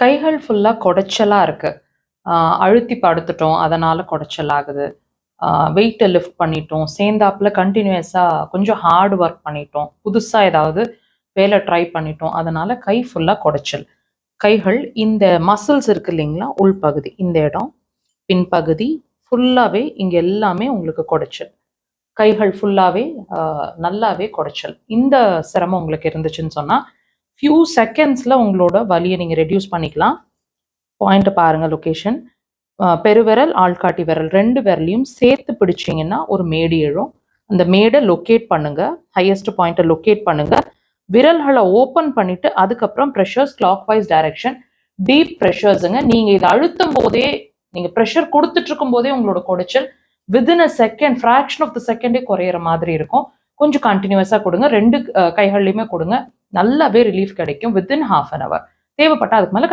கைகள் ஃபுல்லா கொடைச்சலா இருக்கு. அழுத்தி படுத்துட்டோம். அதனால கொடைச்சல் ஆகுது. வெயிட்ட லிஃப்ட் பண்ணிட்டோம். சேர்ந்தாப்புல கன்டினியூயஸா கொஞ்சம் ஹார்ட் ஒர்க் பண்ணிட்டோம். புதுசா ஏதாவது வேலை ட்ரை பண்ணிட்டோம். அதனால கை ஃபுல்லா கொடைச்சல். கைகள் இந்த மசில்ஸ் இருக்கு இல்லைங்களா? உள்பகுதி இந்த இடம், பின்பகுதி ஃபுல்லாவே இங்க எல்லாமே உங்களுக்கு கொடைச்சல். கைகள் ஃபுல்லாவே நல்லாவே கொடைச்சல். இந்த சிரமம் உங்களுக்கு இருந்துச்சுன்னு சொன்னா, ஃபியூ செகண்ட்ஸ்ல உங்களோட வலிய நீங்க ரெடியூஸ் பண்ணிக்கலாம். பாயிண்ட்ட பாருங்க லொகேஷன். பெருவிரல், ஆள்காட்டி விரல் 2 விரலையும் சேர்த்து பிடிச்சீங்கன்னா ஒரு மேடு எழும். அந்த மேடை லொக்கேட் பண்ணுங்க. ஹையஸ்ட் பாயிண்ட்டை லொக்கேட் பண்ணுங்க. விரல்களை ஓப்பன் பண்ணிட்டு அதுக்கப்புறம் pressures clockwise direction. Deep ப்ரெஷர்ஸுங்க. நீங்க இதை அழுத்தும் போதே, நீங்க ப்ரெஷர் கொடுத்துட்டு இருக்கும் போதே உங்களோட குடைச்சல் within a second, fraction of the செகண்டே குறையிற மாதிரி இருக்கும். கொஞ்சம் கண்டினியூஸா கொடுங்க. 2 கைகள்லையுமே கொடுங்க. நல்லாவே ரிலீஃப் கிடைக்கும் வித்தின் ½ an hour. தேவைப்பட்டா அதுக்கு மேல